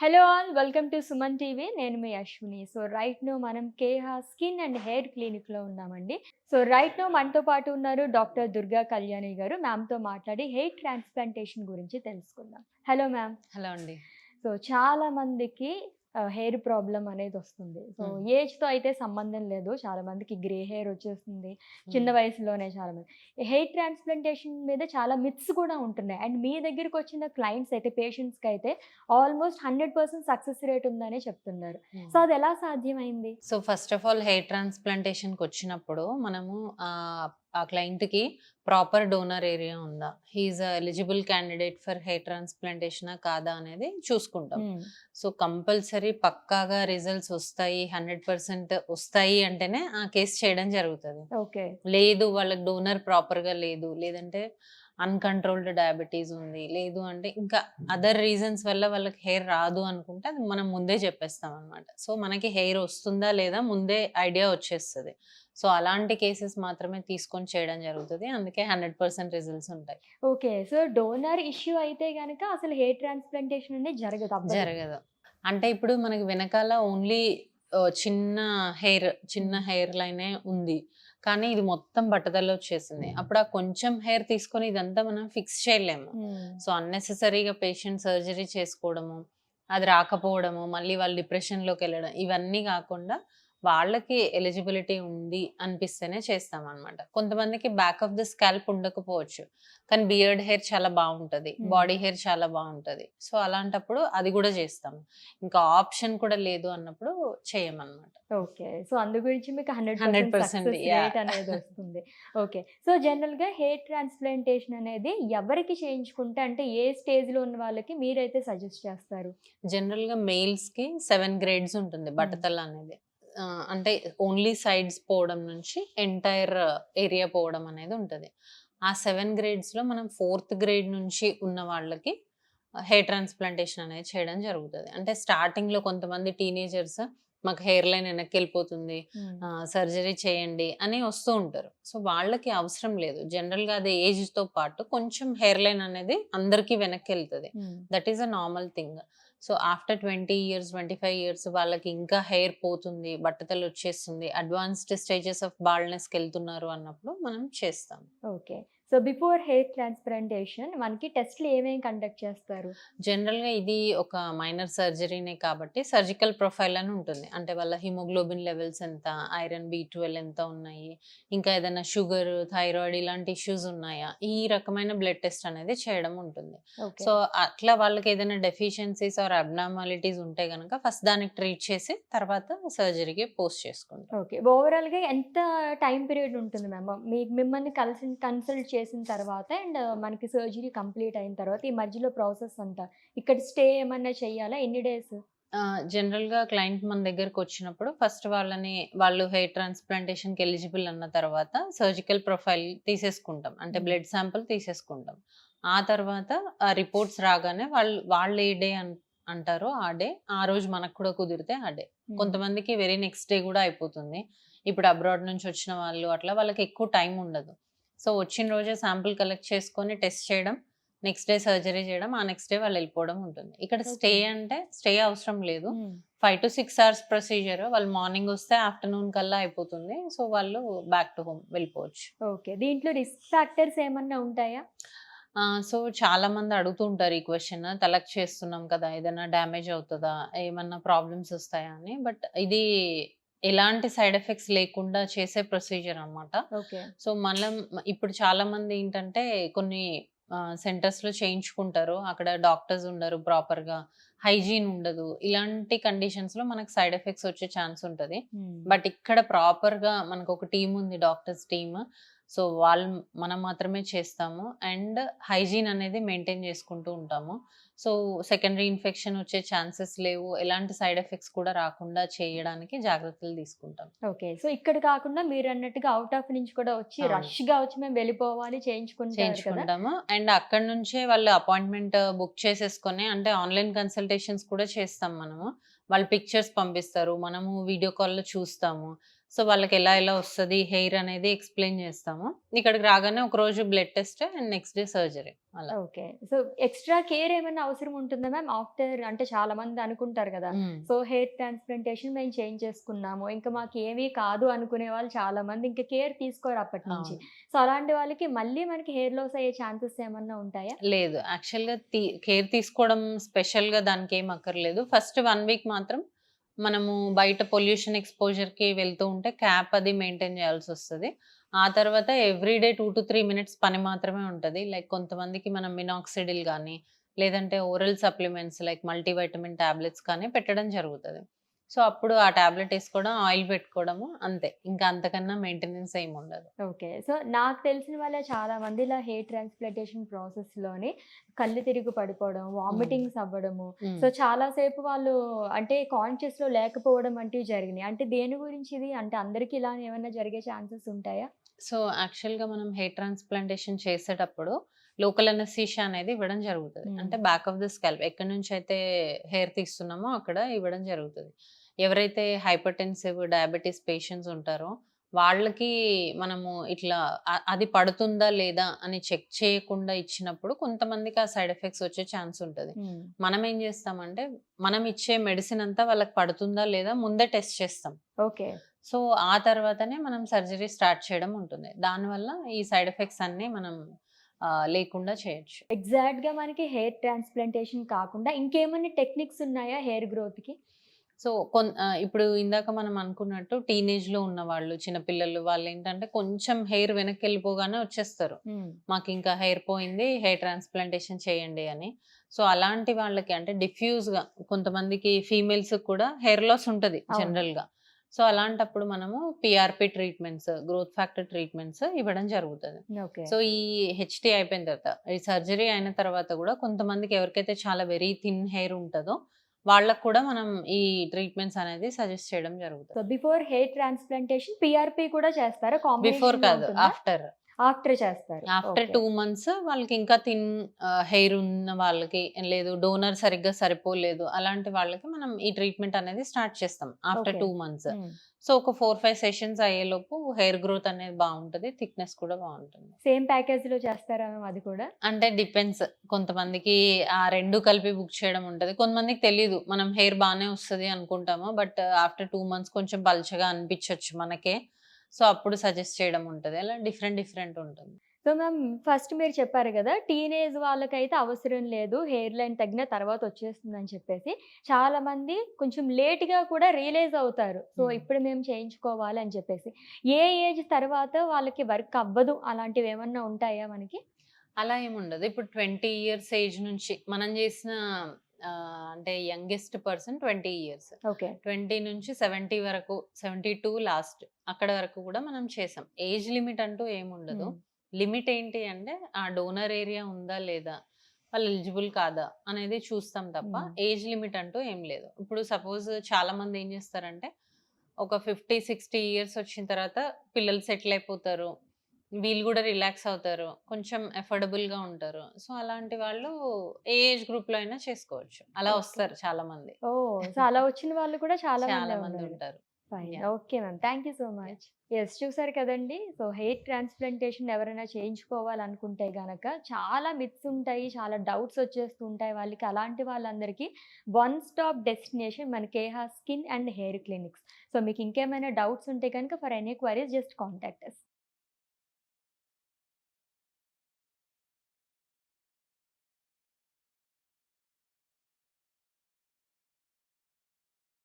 Hello all welcome to Suman TV. నేను మీ Ashwini. Right now మనం Keha skin and hair క్లినిక్‌లో ఉన్నామండి. Right now మనతో పాటు ఉన్నారు డాక్టర్ దుర్గా కళ్యాణి గారు. మ్యామ్‌తో మాట్లాడి హెయిర్ ట్రాన్స్‌ప్లాంటేషన్ గురించి తెలుసుకుందాం. Hello ma'am. హలో అండి. చాలా మందికి హెయిర్ ప్రాబ్లమ్ అనేదొస్తుంది. హ్మ్. ఏజ్‌తో అయితే సంబంధం లేదు. చాలా మందికి గ్రే హెయిర్ వచ్చేస్తుంది. చిన్న హ్మ్. వయసులోనే చాలా మంది. హెయిర్ ట్రాన్స్‌ప్లాంటేషన్ మీద చాలా మిత్స్ కూడా ఉంటున్నాయి. అండ్ మీ దగ్గరికొచ్చిన క్లయింట్స్ అయితే పేషెంట్స్‌కైతే ఆల్మోస్ట్ 100% సక్సెస్ రేట్ ఉందనే చెప్తున్నారు. హ్మ్. అదెలా సాధ్యమైంది? ఫస్ట్ ఆఫ్ ఆల్ హెయిర్ ట్రాన్స్‌ప్లాంటేషన్‌కొచ్చినప్పుడు మనము ఆ క్లయింట్‌కి ప్రాపర్ డోనర్ ఏరియా ఉందా? He is eligible candidate for hair ట్రాన్స్‌ప్లాంటేషనా కాదా అనేది చూసుకుంటాం. హ్మ్. కంపల్సరీ పక్కాగా రిజల్ట్స్ ఒస్తాయి, 100% ఒస్తాయి అంటేనే ఆ కేస్ చేయడం జరుగుతది. ఓకే. లేదు వాళ్ళకి డోనర్ ప్రాపర్‌గా లేదు, లేదంటే అన్‌కంట్రోల్డ్ డయాబెటీస్ ఉంది, లేదు అంటే ఇంకా అదర్ రీజన్స్ వల్ల వాళ్ళకి హెయిర్ రాదు అనుకుంటే అది మనం ముందే చెప్పేస్తామనమాట. మనకి హెయిర్ ఒస్తుందా లేదా ముందే ఐడియా వచ్చేస్తది. అలాంటి కేసెస్ మాత్రమే తీసుకొని చేయడం జరుగుతది. అందుకే 100% రిజల్ట్స్ ఉంటాయి. ఓకే. డోనర్ ఇష్యూ అయితే గనక అసలు హెయిర్ ట్రాన్స్‌ప్లాంటేషన్ అనేది జరగదు. అవ్వదు. జరగదు. అంటే ఇప్పుడు మనకి వెనకాల ఓన్లీ చిన్న హ్మ్. హెయిర్ లైనే ఉంది. కానీ ఇది మొత్తం బట్టతలొచ్చేసింది. అప్పుడు ఆ కొంచెం హెయిర్ తీసుకొని ఇదంతా మనం ఫిక్స్ చేయలేము. హ్మ్. అన్నెసెసరీగా పేషెంట్ సర్జరీ చేసుకోవడము, అది రాకపోవడము, మళ్ళీ వాళ్ళు డిప్రెషన్‌లోకెళ్ళడం ఇవన్నీ గాకుండా వాళ్ళకి ఎలిజిబిలిటీ ఉంది అనిపిస్తేనే చేస్తామనమాట. కొంతమందికి బ్యాక్ ఆఫ్ ద స్కాల్ప్ ఉండకపోవచ్చు. కానీ బియర్డ్ హెయిర్ చాలా బావుంటది. హ్మ్. బాడీ హెయిర్ చాలా బావుంటది. అలాంటప్పుడు అది గూడా జేస్తాము. ఇంకా ఆప్షన్ కూడా లేదు అన్నప్పుడు చేయమనమాట. ఓకే. అందు గురించి మీకు 100% 100% సక్సెస్ యాహ్! రేట్ అనేదొస్తుంది. ఓకే. జనరల్‌గా హెయిర్ ట్రాన్స్‌ప్లాంటేషన్ అనేది ఎవరికి చేయించుకుంటే అంటే ఏ స్టేజ్‌లో ఉన్న వాళ్ళకి మీరైతే సజెస్ట్ చేస్తారు? జనరల్‌గా మేల్స్‌కి 7 గ్రేడ్స్ ఉంటుంది హ్మ్. బట్టతల అనేది. అంటే ఓన్లీ సైడ్స్ పోవడం నుంచి ఎంటైర్ ఏరియా పోవడం అనేది ఉంటది. ఆ 7 గ్రేడ్స్‌లో మనం ఫోర్త్ గ్రేడ్ నుంచి ఉన్న వాళ్ళకి హెయిర్ ట్రాన్స్‌ప్లాంటేషన్ అనేది చేయడం జరుగుతది. అంటే స్టార్టింగ్‌లో కొంతమంది టీనేజర్స్ మాకు హెయిర్ లైన్ వెనక్కెళ్ళిపోతుంది. హ్మ్. సర్జరీ చేయండి అని వస్తూ ఉంటారు. వాళ్ళకి అవసరం లేదు. జనరల్‌గా అది ఏజ్‌తో పాటు కొంచెం హెయిర్ లైన్ అనేది అందరికీ వెనక్కెళ్తది. హ్మ్. That is a normal thing. After 20 years, 25 years వాళ్ళకి ఇంకా హెయిర్ పోతుంది, బట్టతలొచ్చేస్తుంది, అడ్వాన్స్డ్ స్టేజెస్ ఆఫ్ బాల్డ్‌నెస్‌కెళ్తున్నారు అన్నప్పుడు మనం చేస్తాం. ఓకే. బిఫోర్ హెయిర్ ట్రాన్స్‌ప్లాంటేషన్ మనకి టెస్ట్‌లు ఏమేమి కండక్ట్ చేస్తారు? జనరల్‌గా ఇది ఒక మైనర్ సర్జరీనే కాబట్టి సర్జికల్ ప్రొఫైల్ అని ఉంటుంది. అంటే వాళ్ళ హిమోగ్లోబిన్ లెవెల్స్ ఎంత, ఐరన్, బి12 ఎంత ఉన్నాయి, ఇంకా ఏదైనా షుగర్, థైరాయిడ్ ఇలాంటి ఇష్యూస్ ఉన్నాయా? ఈ రకమైన బ్లడ్ టెస్ట్ అనేది చేయడం ఉంటుంది. ఓకే. సో, అట్లా వాళ్ళకి ఏదైనా డెఫిషియన్సీస్ ఆర్ అబ్నార్మాలిటీస్ ఉంటే గనక ఫస్ట్ దానికి ట్రీట్ చేసి తర్వాత సర్జరీకి పోస్ట్ చేసుకుంటాం. ఓకే. ఓవరాల్‌గా ఎంత టైమ్ పీరియడ్ ఉంటుంది మ్యామ్? మిమ్మల్ని కన్సల్ట్ చేసిన తర్వాత అండ్ మనకి సర్జరీ కంప్లీట్ అయిన తర్వాత ఈ మధ్యలో ప్రాసెస్ అంతా ఇక్కడ స్టే ఏమన్నా చేయాలా? ఎన్ని డేస్? జనరల్‌గా క్లయింట్ మన దగ్గరకొచ్చినప్పుడు ఫస్ట్ వాళ్ళు హెయిర్ ట్రాన్స్‌ప్లాంటేషన్‌కి ఎలిజిబుల్ అన్న తర్వాత సర్జికల్ ప్రొఫైల్ తీసేసుకుంటాం. అంటే హ్మ్. బ్లడ్ సాంపుల్ తీసేసుకుంటాం. ఆ తర్వాత ఆ రిపోర్ట్స్ రాగానే వాళ్ళు ఏ డే అంటారో ఆ డే, ఆ రోజు మనకు కూడా కుదిరితే ఆ డే. హ్మ్. కొంతమందికి వెరీ నెక్స్ట్ డే గూడా అయిపోతుంది. ఇప్పుడు అబ్రాడ్ నుంచి వచ్చిన వాళ్ళు అట్లా వాళ్ళకి ఎక్కువ టైం ఉండదు. వచ్చిన రోజే శాంపుల్ కలెక్ట్ చేసుకొని టెస్ట్ చేయడం, నెక్స్ట్ డే సర్జరీ చేయడం, ఆ నెక్స్ట్ డే వాళ్ళెళ్ళిపోవడం ఉంటుంది. ఇక్కడ ఓకే. స్టే అవసరం లేదు. హ్మ్. 5-6 అవర్స్ ప్రొసీజర్. వాళ్ళు మార్నింగొస్తే ఆఫ్టర్‌నూన్ కల్లా అయిపోతుంది. వాళ్ళు బ్యాక్ టు హోమ్ వెళ్ళిపోవచ్చు. ఓకే. దీంట్లో రిస్క్ ఫ్యాక్టర్స్ ఏమన్నా ఉంటాయా? చాలా మంది అడుగుతూ ఉంటారు ఈ క్వెషన్. తలకి చేస్తున్నాం కదా! ఏదైనా డ్యామేజ్ అవుతదా? ఏమన్నా ప్రాబ్లమ్స్ ఒస్తాయా అని. బట్ ఇది ఎలాంటి సైడ్ ఎఫెక్ట్స్ లేకుండా చేసే ప్రొసీజర్ అన్నమాట. ఓకే. మనం ఇప్పుడు చాలామంది ఏంటంటే కొన్ని సెంటర్స్‌లో చేయించుకుంటారు. అక్కడ డాక్టర్స్ ఉండరు ప్రాపర్‌గా. హైజీన్ ఉండదు. ఇలాంటి కండిషన్స్‌లో మనకు సైడ్ ఎఫెక్ట్స్ వచ్చే ఛాన్స్ ఉంటది. హ్మ్. బట్ ఇక్కడ ప్రాపర్‌గా మనకొక టీమ్ ఉంది డాక్టర్స్ టీమ్. వాళ్ళు మనం మాత్రమే చేస్తాము. అండ్ హైజీన్ అనేది మెయింటైన్ చేసుకుంటూ ఉంటాము. సో, సెకండరీ ఇన్ఫెక్షన్ వచ్చే ఛాన్సెస్ లేవు. ఎలాంటి సైడ్ ఎఫెక్ట్స్ కూడా రాకుండా చేయడానికి జాగ్రత్తలు తీసుకుంటాం. ఓకే. ఇక్కడ కాకుండా మీరన్నట్టుగా ఔట్ ఆఫ్ నుంచి కూడా వచ్చి అవును. రష్‌గా వచ్చి మేము వెళ్ళిపోవాలి చేయించుకుంటారు కదా! చేయించుకుంటాము. అండ్ అక్కడి నుంచే వాళ్ళు అపాయింట్‌మెంట్ బుక్ చేసేసుకొని అంటే ఆన్‌లైన్ కన్సల్టేషన్స్ కూడా చేస్తాం మనము. వాళ్ళు పిక్చర్స్ పంపిస్తారు. మనము వీడియో కాల్‌లో చూస్తాము. సో వాళ్ళకి ఎలా ఎలా వస్తది హెయిర్ అనేది ఎక్స్‌ప్లెయిన్ చేస్తాము. ఇక్కడికి రాగానే ఒకరోజు blood test and next day surgery అలా. ఓకే. సో, ఎక్స్‌ట్రా కేర్ ఏమన్నా అవసరం ఉంటుందా మ్యామ్? ఆఫ్టర్ అంటే చాలా మంది అనుకుంటారు గదా! హ్మ్. సో, హెయిర్ ట్రాన్స్‌ప్లాంటేషన్ మేము చేయించేసుకున్నాము. ఇంక మాకేమీ కాదు అనుకునే వాళ్ళు చాలా మంది ఇంక కేర్ తీసుకోరు అప్పటి నుంచి. అవును. సో, అలాంటి వాళ్ళకి మళ్ళీ మనకి హెయిర్ లాస్ అయ్యే ఛాన్సెస్ ఏమన్నా ఉంటాయా? లేదు. యాక్చువల్‌గా కేర్ తీసుకోవడం స్పెషల్‌గా దానికేం అక్కర్లేదు. ఫస్ట్ 1 వీక్ మాత్రం మనము బయట పొల్యూషన్ ఎక్స్‌పోజర్‌కి వెళ్తూ ఉంటే క్యాప్ అది మెయింటైన్ చేయాల్సొస్తది. ఆ తర్వాత ఎవ్రీడే 2-3 మినిట్స్ పని మాత్రమే ఉంటది. లైక్ కొంతమందికి మనం మినాక్సిడిల్ గానీ, లేదంటే oral supplements like multivitamin tablets కానీ పెట్టడం జరుగుతది. సో, అప్పుడు ఆ టాబ్లెట్ ఏసుకోవడం, ఆయిల్ పెట్టుకోవడము అంతే. ఇంకా అంతకన్నా మెయింటెనెన్స్ ఏముండదు. ఓకే. సో, నాకు తెలిసిన వాళ్ళే చాలా మంది ఇలా హెయిర్ ట్రాన్స్‌ప్లాంటేషన్ ప్రాసెస్‌లోని కళ్ళు తిరిగి పడిపోవడం, హ్మ్. వామిటింగ్స్ అవ్వడము. హ్మ్. సో, చాలా సేపు వాళ్ళు అంటే కాన్షియస్‌లో లేకపోవడం వంటివి జరిగినాయి. అంటే దేని గురించి ఇది? అంటే అందరికి ఇలానే ఏమన్నా జరిగే ఛాన్సెస్ ఉంటాయా? సో, యాక్చువల్‌గా మనం హెయిర్ ట్రాన్స్‌ప్లాంటేషన్ చేసేటప్పుడు లోకల్ అనస్థీషియా అనేది ఇవ్వడం జరుగుతది. హ్మ్. అంటే బ్యాక్ ఆఫ్ ద స్కాల్ప్ ఎక్కడి నుంచైతే హెయిర్ తీస్తున్నామో అక్కడ ఇవ్వడం జరుగుతది. ఎవరైతే హైపర్‌టెన్సివ్, డయాబెటిస్ పేషెంట్స్ ఉంటారో వాళ్ళకి మనము ఇట్లా అది పడుతుందా లేదా అని చెక్ చేయకుండా ఇచ్చినప్పుడు కొంతమందికి ఆ సైడ్ ఎఫెక్ట్స్ వచ్చే ఛాన్స్ ఉంటది. హ్మ్. మనం ఏం చేస్తామంటే మనం ఇచ్చే మెడిసిన్ అంతా వాళ్ళకి పడుతుందా లేదా ముందే టెస్ట్ చేస్తాం. ఓకే. సో, ఆ తర్వాతనే మనం సర్జరీ స్టార్ట్ చేయడం ఉంటుంది. దానివల్ల ఈ సైడ్ ఎఫెక్ట్స్ అన్నీ మనం లేకుండా చేయొచ్చు. ఎగ్జాక్ట్‌గా మనకి హెయిర్ ట్రాన్స్‌ప్లాంటేషన్ కాకుండా ఇంకేమన్నా టెక్నిక్స్ ఉన్నాయా హెయిర్ గ్రోత్‌కి? సో, ఇప్పుడు ఇందాక మనం అనుకున్నట్టు టీనేజ్‌లో ఉన్నవాళ్ళు, చిన్న పిల్లలు వాళ్ళేంటంటే కొంచెం హెయిర్ వెనక్కెళ్ళిపోగానే వచ్చేస్తారు. హ్మ్. మాకింకా హెయిర్ పోయింది, హెయిర్ ట్రాన్స్‌ప్లాంటేషన్ చేయండి అని. సో, అలాంటి వాళ్ళకి అంటే డిఫ్యూజ్‌గా కొంతమందికి ఫీమేల్స్‌కి కూడా హెయిర్ లాస్ ఉంటది అవును. జనరల్‌గా. సో, అలాంటప్పుడు మనము PRP treatments, growth factor treatments ఇవ్వడం జరుగుతది. ఓకే. సో, ఈ హెచ్‌టీ అయిపోయిన తర్వాత, ఈ సర్జరీ అయిన తర్వాత గూడా కొంతమందికి ఎవరికైతే చాలా వెరీ థిన్ హెయిర్ ఉంటదో వాళ్ళకి కూడా మనం ఈ ట్రీట్మెంట్స్ అనేది సజెస్ట్ చేయడం సో, జరుగుతది. బిఫోర్ హెయిర్ ట్రాన్స్‌ప్లాంటేషన్ పీఆర్‌పీ కూడా చేస్తారా? బిఫోర్ కాంబినేషన్‌లో కాదు. ఉంటుందా? ఆఫ్టర్. ఆఫ్టర్ చేస్తారు. After okay. 2 మంత్స్ వాళ్ళకి ఇంకా థిన్ హెయిర్ ఉన్న వాళ్ళకి లేదు డోనర్ సరిగ్గా సరిపోలేదు. అలాంటి వాళ్ళకి మనం ఈ ట్రీట్మెంట్ అనేది స్టార్ట్ చేస్తాం. After okay. 2 మంత్స్. హ్మ్. సో, ఒక 4, 5 సెషన్స్ అయ్యేలోపు హెయిర్ గ్రోత్ అనేది బావుంటది. థిక్‌నెస్ కూడా బావుంటుంది. సేమ్ ప్యాకేజ్‌లో చేస్తారా మ్యామ్ అది కూడా? అంటే డిపెండ్స్. కొంతమందికి ఆ 2 కలిపి బుక్ చేయడం ఉంటది. కొంతమందికి తెలీదు. మనం హెయిర్ బానే వస్తది అనుకుంటాము. బట్ ఆఫ్టర్ 2 మంత్స్ కొంచెం పల్చగా అనిపించొచ్చు మనకే. సో, అప్పుడు సజెస్ట్ చేయడం ఉంటది. అలా డిఫరెంట్ డిఫరెంట్ ఉంటుంది. సో, మ్యామ్ ఫస్ట్ మీరు చెప్పారు గదా! టీనేజ్ వాళ్ళకైతే అవసరం లేదు. హెయిర్ లైన్ తగ్గిన తర్వాత వచ్చేస్తుందని చెప్పేసి. చాలామంది కొంచెం లేట్‌గా కూడా రియలైజ్ అవుతారు. సో, హ్మ్. ఇప్పుడు మేము చేయించుకోవాలి అని చెప్పేసి. ఏ ఏజ్ తర్వాత వాళ్ళకి వర్క్ అవ్వదు అలాంటివేమన్నా ఉంటాయా మనకి? అలా ఏముండదు. ఇప్పుడు 20 ఇయర్స్ ఏజ్ నుంచి మనం చేసిన అంటే యంగెస్ట్ పర్సన్ 20 ఇయర్స్. ఓకే. 20 నుంచి 70 వరకు 72 లాస్ట్. అక్కడ వరకు కూడా మనం చేసాం. ఏజ్ లిమిట్ అంటూ ఏముండదు. హ్మ్. లిమిట్ ఏంటి అంటే ఆ డోనర్ ఏరియా ఉందా లేదా? వాళ్ళు ఎలిజిబుల్ కాదా? అనేది చూస్తాం తప్ప హ్మ్. ఏజ్ లిమిట్ అంటూ ఏం లేదు. ఇప్పుడు సపోజ్ చాలామంది ఏం చేస్తారంటే ఒక 50, 60 ఇయర్స్ వచ్చిన తర్వాత పిల్లలు సెటిల్ అయిపోతారు. వీళ్ళు గూడా రిలాక్స్ అవుతారు. కొంచెం అఫోర్డబుల్‌గా ఉంటారు. సో, అలాంటి వాళ్ళు ఏ ఏజ్ గ్రూప్‌లో అయినా చేసుకోవచ్చు. అలా ఓకే. వస్తారు చాలామంది. ఓహ్! సో, అలా వచ్చిన వాళ్ళు కూడా చాలా చాలా మందే మంది ఉన్నారు. ఉంటారు. Fine. Yeah! Okay ma'am. Thank you so yeah! Much. Yes. చూసారు కదండీ! సో, హెయిర్ ట్రాన్స్‌ప్లాంటేషన్ ఎవరైనా చేయించుకోవాలనుకుంటే గనక చాలా మిత్స్ ఉంటాయి. చాలా డౌట్స్ వచ్చేస్తూ ఉంటాయి వాళ్ళకి. అలాంటి వాళ్ళందరికీ వన్ స్టాప్ డెస్టినేషన్ మన Keha skin and hair clinics. So, మీకు ఇంకేమైనా డౌట్స్ ఉంటే గనుక for any queries just contact us.